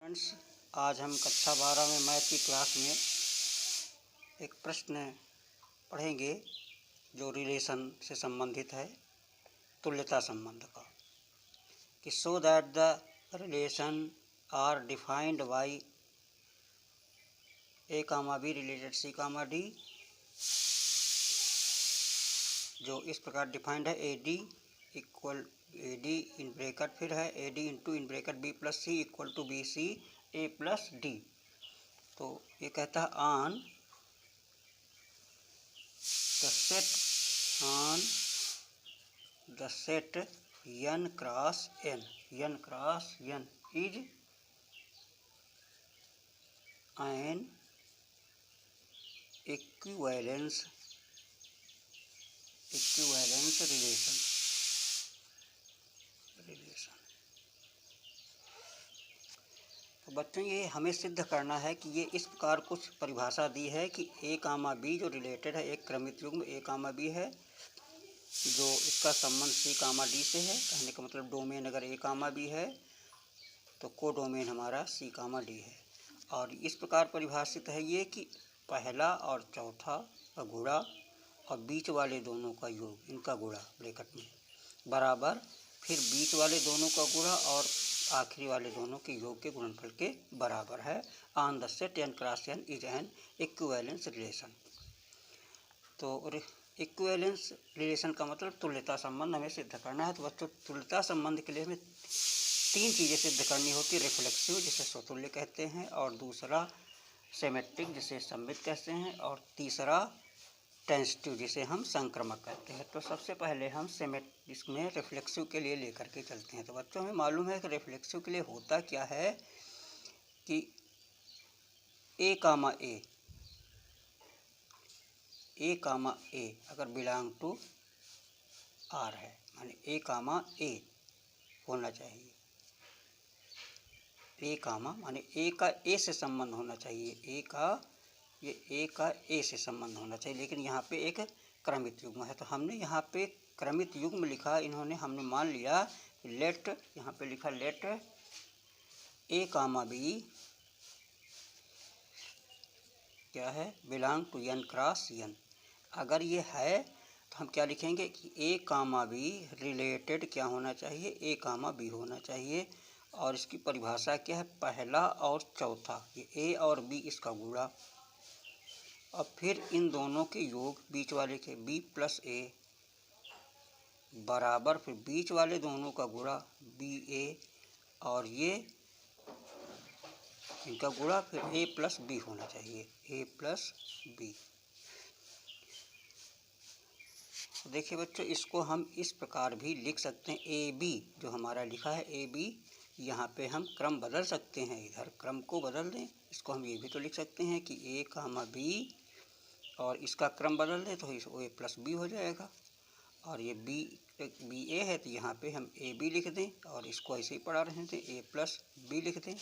Friends, आज हम कक्षा 12 में मैथ की क्लास में एक प्रश्न पढ़ेंगे जो रिलेशन से संबंधित है, तुल्यता संबंध का। कि so that the relation R defined by A comma B related C comma D, जो इस प्रकार डिफाइंड है A D equal A D in bracket फिर है A D into in bracket B plus C equal to B C A plus D. तो ये कहता है on the set n cross n is an equivalence relation. तो बच्चों, ये हमें सिद्ध करना है कि ये इस प्रकार कुछ परिभाषा दी है कि ए कामा बी जो रिलेटेड है, एक क्रमित युग्म ए कामा बी है जो इसका संबंध सी कामा डी से है। कहने का मतलब डोमेन अगर ए कामा बी है तो को डोमेन हमारा सी कामा डी है। और इस प्रकार परिभाषित है ये कि पहला और चौथा का गुणा और बीच वाले दोनों का योग, इनका गुणा ब्रैकेट में बराबर, फिर बीच वाले दोनों का गुणा और आखिरी वाले दोनों के योग के गुणनफल के बराबर है। On the set n cross n is an equivalence relation. तो इक्विवेलेंस रिलेशन का मतलब तुल्यता संबंध हमें सिद्ध करना है। तो बच्चों, तुल्यता संबंध के लिए हमें तीन चीज़ें सिद्ध करनी होती है। रिफ्लेक्सिव जिसे स्वतुल्य कहते हैं, और दूसरा सिमेट्रिक जिसे सममित कहते हैं, और तीसरा ट्रांजिटिव जिसे हम संक्रमक कहते हैं। तो सबसे पहले हम इसमें रिफ्लेक्सिव के लिए लेकर के चलते हैं। तो बच्चों, हमें मालूम है कि रिफ्लेक्सिव के लिए होता क्या है कि ए कामा ए अगर बिलोंग टू आर है, माने ए कामा ए होना चाहिए। ए कामा माने ए का ए से संबंध होना चाहिए, ए का ए से संबंध होना चाहिए। लेकिन यहाँ पे एक क्रमित युग्म है, तो हमने यहाँ पे क्रमित युग्म लिखा, हमने मान लिया लेट, यहाँ पे लिखा लेट ए कामा बी क्या है, belong to n cross n। अगर ये है तो हम क्या लिखेंगे कि ए कामा बी रिलेटेड क्या होना चाहिए, ए कामा बी होना चाहिए। और इसकी परिभाषा क्या है, पहला और चौथा, ये ए और बी इसका गुणा, और फिर इन दोनों के योग, बीच वाले के बी प्लस ए बराबर, फिर बीच वाले दोनों का गुणा बी ए, और ये इनका गुणा फिर ए प्लस बी होना चाहिए, ए प्लस बी। देखिए बच्चों, इसको हम इस प्रकार भी लिख सकते हैं, ए बी जो हमारा लिखा है ए बी, यहाँ पे हम क्रम बदल सकते हैं, इधर क्रम को बदल दें। इसको हम ये भी तो लिख सकते हैं कि ए कामा बी, और इसका क्रम बदल दें तो इस ए प्लस बी हो जाएगा। और ये बी ए है तो यहाँ पे हम ए बी लिख दें, और इसको ऐसे ही पढ़ा रहे थे ए प्लस बी लिख दें।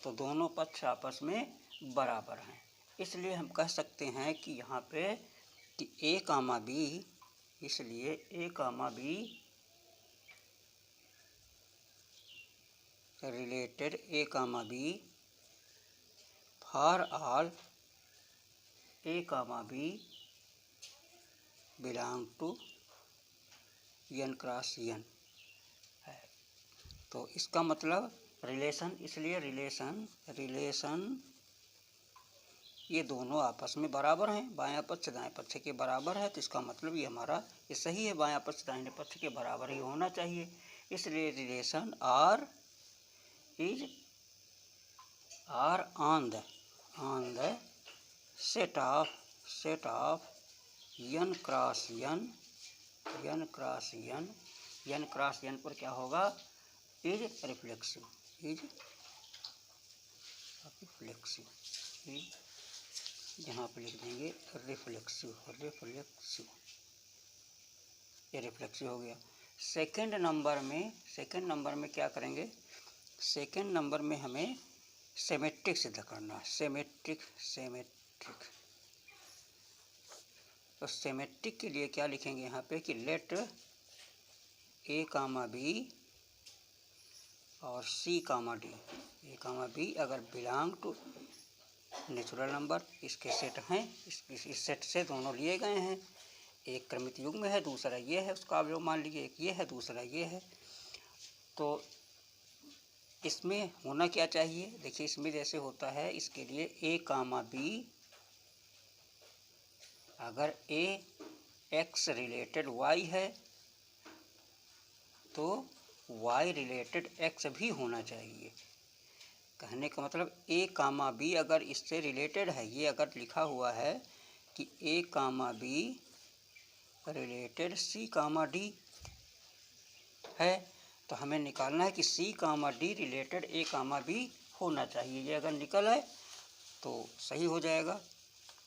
तो दोनों पक्ष आपस में बराबर हैं, इसलिए हम कह सकते हैं कि यहाँ पे कि ए कामा बी, इसलिए A comma B related A comma B for all A comma B belong to n cross n है। तो इसका मतलब रिलेशन, इसलिए रिलेशन ये दोनों आपस में बराबर हैं, बायां पक्ष दाएं पक्ष के बराबर है। तो इसका मतलब ये हमारा ये सही है, बायां पक्ष दाहिने पक्ष के बराबर ही होना चाहिए। इसलिए relation R on the set of n cross n पर क्या होगा, इज रिफ्लेक्सिव, यहाँ पे लिख देंगे रिफ्लेक्सिव, ये रिफ्लेक्सिव हो गया। सेकंड नंबर में क्या करेंगे, सेकंड नंबर में हमें सिमेट्रिक सिद्ध करना है, सिमेट्रिक। तो सिमेट्रिक के लिए क्या लिखेंगे यहाँ पे कि लेट ए कामा बी और सी कामा डी, ए कामा बी अगर बिलोंग टू नेचुरल नंबर, इसके सेट हैं, इस सेट से दोनों लिए गए हैं। एक क्रमित युग्म है, दूसरा ये है, उसका अवयव मान लीजिए, एक ये है दूसरा ये है। तो इसमें होना क्या चाहिए, देखिए इसमें जैसे होता है, इसके लिए ए कामा बी, अगर ए एक्स रिलेटेड वाई है तो वाई रिलेटेड एक्स भी होना चाहिए। कहने का मतलब ए कामा बी अगर इससे रिलेटेड है, ये अगर लिखा हुआ है कि A comma B related C comma D है, तो हमें निकालना है कि C comma D related A comma B होना चाहिए। ये अगर निकल है तो सही हो जाएगा,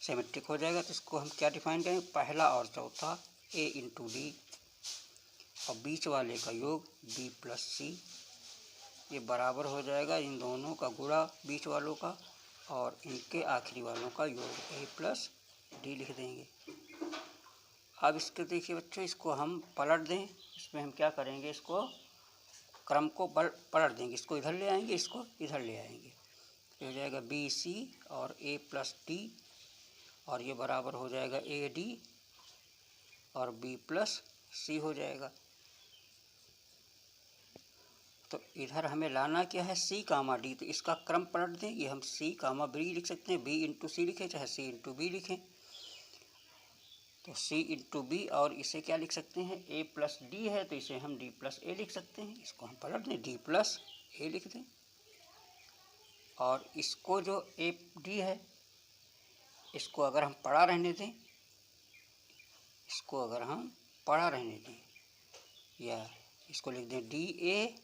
सिमेट्रिक हो जाएगा। तो इसको हम क्या डिफाइन करेंगे, पहला और चौथा ए इंटू डी और बीच वाले का योग बी प्लस सी, ये बराबर हो जाएगा इन दोनों का गुणा बीच वालों का और इनके आखिरी वालों का योग ए प्लस डी लिख देंगे। अब इसके देखिए बच्चों, इसको हम पलट दें, इसमें हम क्या करेंगे, इसको क्रम को पलट देंगे, इसको इधर ले आएंगे, इसको इधर ले आएंगे, तो हो जाएगा बी सी और ए प्लस डी और ये बराबर हो जाएगा ए डी और बी प्लस सी हो जाएगा। तो इधर हमें लाना क्या है, सी कामा डी, तो इसका क्रम पलट दें, ये हम सी कामा बी लिख सकते हैं, बी इंटू सी लिखें चाहे सी इंटू बी लिखें, तो सी इंटू बी और इसे क्या लिख सकते हैं, ए प्लस डी है तो इसे हम डी प्लस ए लिख सकते हैं, इसको हम पलट दें डी प्लस ए लिख दें और इसको जो ए डी है इसको अगर हम पड़ा रहने दें, इसको अगर हम पड़ा रहने दें या इसको लिख दें डी ए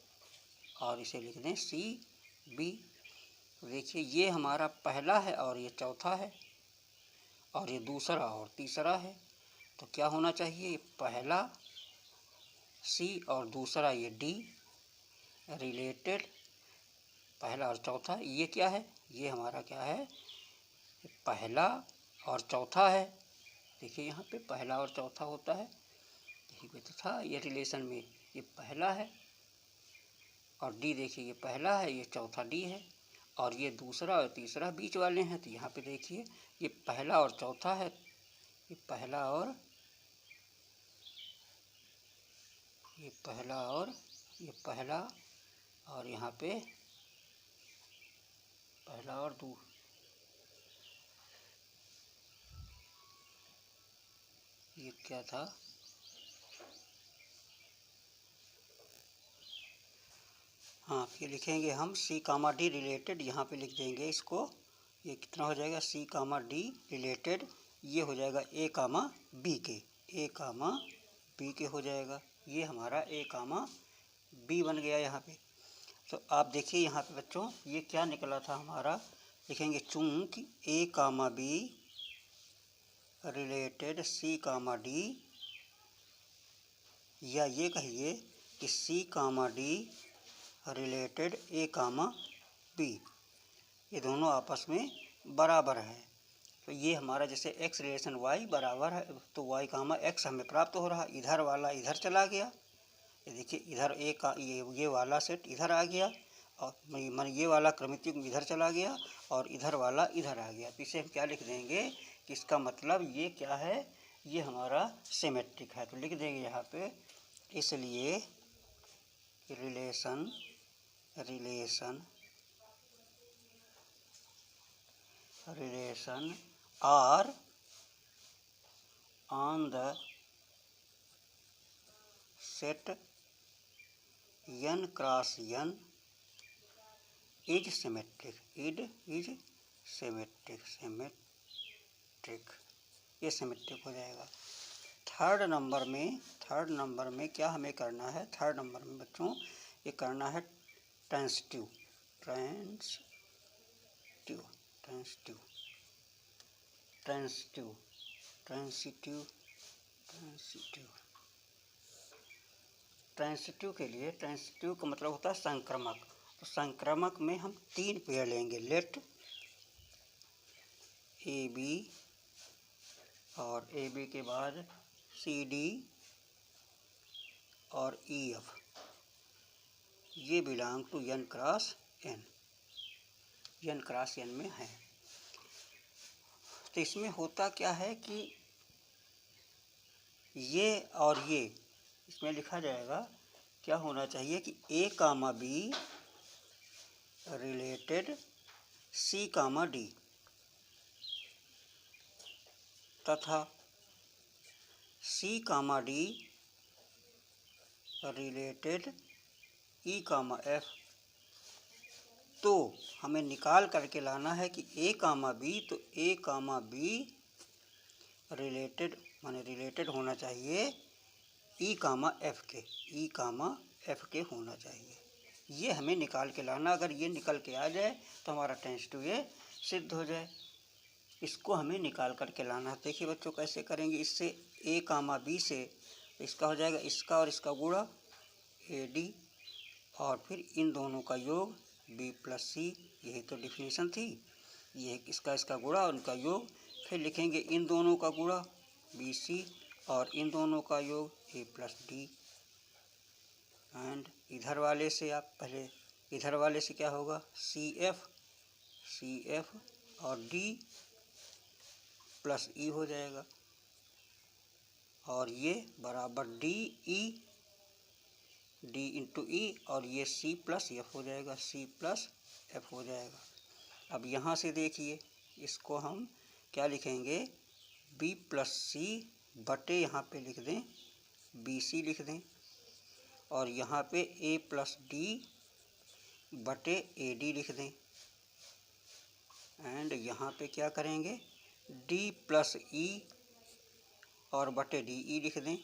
और इसे लिख दें सी बी, तो देखिए ये हमारा पहला है और ये चौथा है और ये दूसरा और तीसरा है, तो क्या होना चाहिए, पहला सी और दूसरा ये डी रिलेटेड पहला और चौथा, ये क्या है, ये हमारा क्या है, पहला और चौथा है। देखिए यहाँ पे पहला और चौथा होता है, यही पे तो था ये रिलेशन में, ये पहला है और डी, देखिए ये पहला है, ये चौथा डी है और ये दूसरा और तीसरा बीच वाले हैं। तो यहाँ पे देखिए ये पहला और चौथा है, ये पहला और ये पहला और ये पहला और यहाँ पे पहला और ये क्या था, हाँ ये लिखेंगे हम सी कामा डी रिलेटेड, यहाँ पे लिख देंगे इसको, ये कितना हो जाएगा, सी कामा डी रिलेटेड, ये हो जाएगा ए कामा बी के, ए कामा बी के हो जाएगा, ये हमारा ए कामा बी बन गया यहाँ पे। तो आप देखिए यहाँ पे बच्चों ये क्या निकला था हमारा, लिखेंगे चूंकि A comma B related C comma D, या ये कहिए कि C comma D related A comma B, ये दोनों आपस में बराबर है। तो ये हमारा जैसे x रिलेशन y बराबर है तो y कामा x हमें प्राप्त हो रहा, इधर वाला इधर चला गया, ये देखिए इधर ए का ये वाला सेट इधर आ गया और मन ये वाला क्रमिक युग्म इधर चला गया और इधर वाला इधर आ गया। तो इसे हम क्या लिख देंगे कि इसका मतलब ये क्या है, ये हमारा सिमेट्रिक है। तो लिख देंगे यहाँ पे, इसलिए relation R on the set n cross n is symmetric, ये सिमेट्रिक हो जाएगा। थर्ड नंबर में क्या हमें करना है, थर्ड नंबर में बच्चों ये करना है ट्रांसिटिव, ट्रांसिटिव के लिए, ट्रांसिटिव का मतलब होता है संक्रमक। तो संक्रमक में हम 3 पेड़ लेंगे, लेट ए बी और ए बी के बाद सी डी और ई एफ, ये belong to n cross n में है। तो इसमें होता क्या है कि ये और ये इसमें लिखा जाएगा, क्या होना चाहिए कि a comma b related c comma d तथा c comma d related e comma f। तो हमें निकाल करके लाना है कि a कामा b, तो a कामा b रिलेटेड माने रिलेटेड होना चाहिए e कामा f के, e कामा f के होना चाहिए। ये हमें निकाल के लाना, अगर ये निकल के आ जाए तो हमारा टेंस टू ये सिद्ध हो जाए। इसको हमें निकाल करके लाना। देखिए बच्चों कैसे करेंगे, इससे a कामा b से इसका हो जाएगा इसका और इसका गुणा ad, और फिर इन दोनों का योग b प्लस सी, यही तो डिफिनीशन थी। ये इसका गुणा और उनका योग, फिर लिखेंगे इन दोनों का गुणा बी सी और इन दोनों का योग ए प्लस डी। एंड इधर वाले से आप पहले इधर वाले से क्या होगा सी एफ और डी प्लस ई हो जाएगा, और ये बराबर डी इंटू ई, और ये सी प्लस एफ हो जाएगा, सी प्लस एफ हो जाएगा। अब यहाँ से देखिए इसको हम क्या लिखेंगे, बी प्लस सी बटे यहाँ पे लिख दें बी सी लिख दें, और यहाँ पे ए प्लस डी बटे ए डी लिख दें। एंड यहाँ पे क्या करेंगे डी प्लस ई और बटे डी ई लिख दें,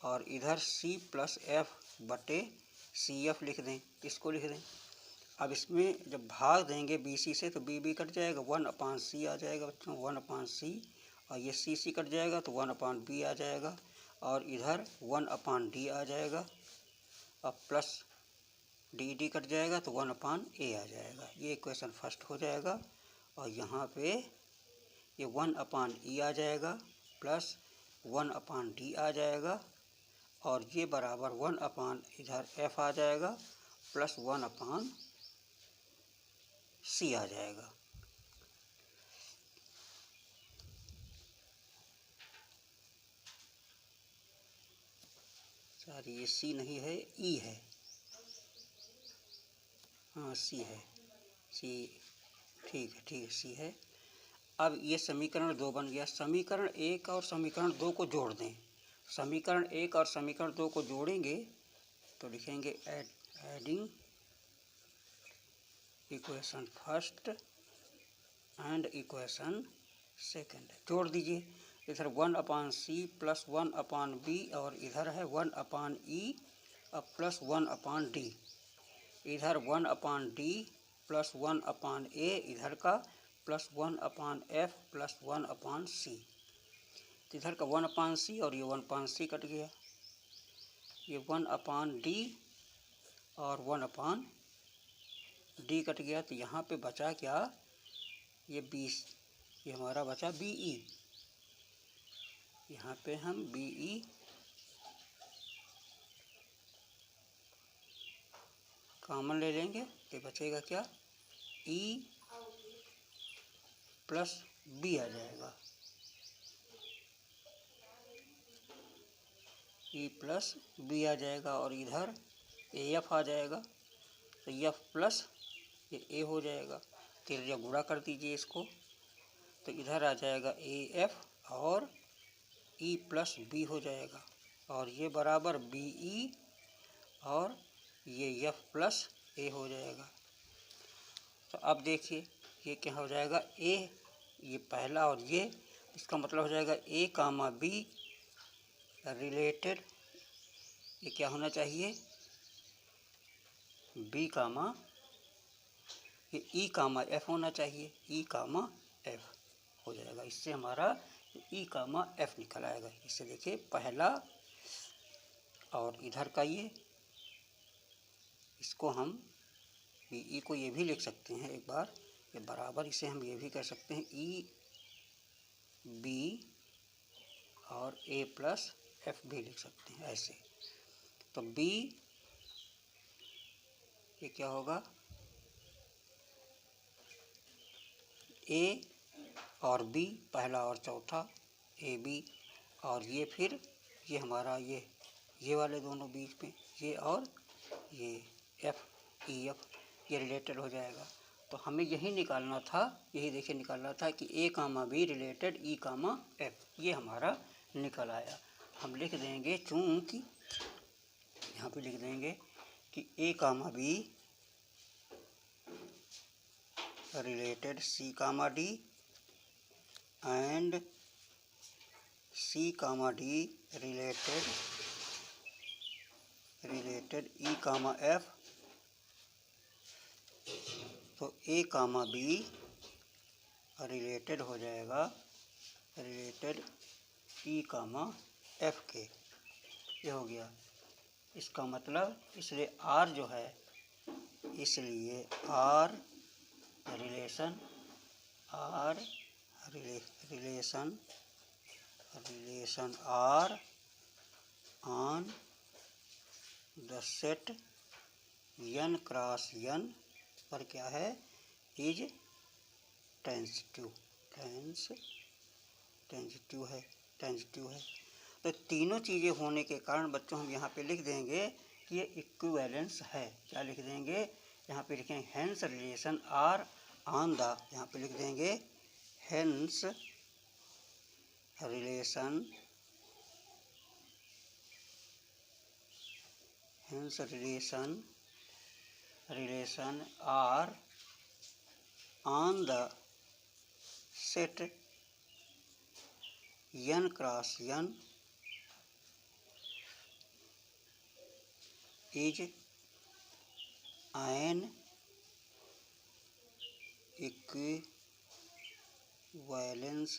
और इधर सी प्लस एफ बटे सी एफ लिख दें, इसको लिख दें। अब इसमें जब भाग देंगे बी सी से तो बी कट जाएगा, 1/c आ जाएगा बच्चों, 1/c, और ये सी कट जाएगा तो 1/b आ जाएगा, और इधर 1/d आ जाएगा, अब प्लस डी कट जाएगा तो 1/a आ जाएगा। ये इक्वेशन फर्स्ट हो जाएगा, और यहाँ पे ये 1/e आ जाएगा प्लस 1/d आ जाएगा, और ये बराबर 1/ इधर f आ जाएगा प्लस 1/c आ जाएगा। सॉरी ये c नहीं है, e है, हाँ c है, c ठीक है c है। अब ये समीकरण 2 बन गया। समीकरण 1 और समीकरण 2 को जोड़ दें। समीकरण 1 और समीकरण 2 को जोड़ेंगे तो लिखेंगे adding equation first and equation second. जोड़ दीजिए, इधर 1/c प्लस 1/b, और इधर है 1/e अब प्लस 1/d, इधर 1/d प्लस 1/a, इधर का प्लस 1/f प्लस 1/c। तो इधर का 1/c और ये 1/c कट गया, ये 1/d और 1/d कट गया, तो यहाँ पे बचा क्या, ये 20, ये हमारा बचा बी ई। यहाँ पे हम बी ई कॉमन ले लेंगे तो बचेगा क्या, ई प्लस बी आ जाएगा, ई प्लस बी आ जाएगा, और इधर ए एफ आ जाएगा, तो एफ प्लस ये ए हो जाएगा। तिरछा गुणा कर दीजिए इसको, तो इधर आ जाएगा ए एफ और ई प्लस बी हो जाएगा, और ये बराबर बी ई और ये एफ प्लस ए हो जाएगा। तो अब देखिए ये क्या हो जाएगा, ए ये पहला और ये, इसका मतलब हो जाएगा ए कामा बी रिलेटेड, ये क्या होना चाहिए बी कामा, ये ई कामा एफ होना चाहिए, ई कामा एफ हो जाएगा। इससे हमारा ई कामा एफ निकल आएगा। इससे देखिए पहला और इधर का ये, इसको हम बी ई को ये भी लिख सकते हैं एक बार, ये बराबर, इसे हम ये भी कह सकते हैं ई बी और ए प्लस एफ भी लिख सकते हैं ऐसे। तो बी ये क्या होगा, ए और बी, पहला और चौथा ए बी, और ये फिर ये हमारा ये वाले दोनों बीच में ये, और ये एफ ई एफ, ये रिलेटेड हो जाएगा। तो हमें यही निकालना था, यही देखिए निकालना था कि A comma B related E comma F, ये हमारा निकल आया। हम लिख देंगे, चूँकि यहाँ पे लिख देंगे कि A comma B related C comma D and C comma D related E comma F, तो ए कामा बी रिलेटेड हो जाएगा रिलेटेड ई कामा एफ के। ये हो गया इसका मतलब। इसलिए आर जो है, इसलिए R relation R on the set n cross n पर क्या है, इज ट्रांजिटिव है। तो तीनों चीज़ें होने के कारण बच्चों हम यहाँ पे लिख देंगे कि ये इक्विवेलेंस है। क्या लिख देंगे, यहाँ पे लिखेंगे hence relation R on the, यहाँ पे लिख देंगे hence relation R on the set n cross n is an equivalence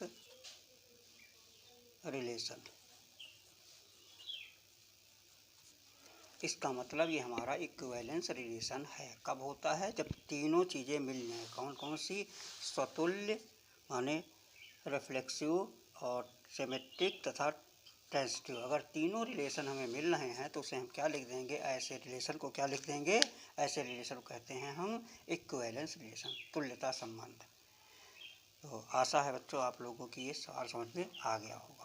relation. इसका मतलब ये हमारा इक्विवेलेंस रिलेशन है। कब होता है, जब तीनों चीज़ें मिल जाएँ। कौन कौन सी, स्वतुल्य माने रिफ्लेक्सिव और सिमेट्रिक तथा ट्रांजिटिव। अगर तीनों रिलेशन हमें मिल रहे हैं तो उसे हम क्या लिख देंगे, ऐसे रिलेशन को क्या लिख देंगे, ऐसे रिलेशन को कहते हैं हम इक्विवेलेंस रिलेशन, तुल्यता संबंध। तो आशा है बच्चों आप लोगों की ये सवाल समझ में आ गया होगा।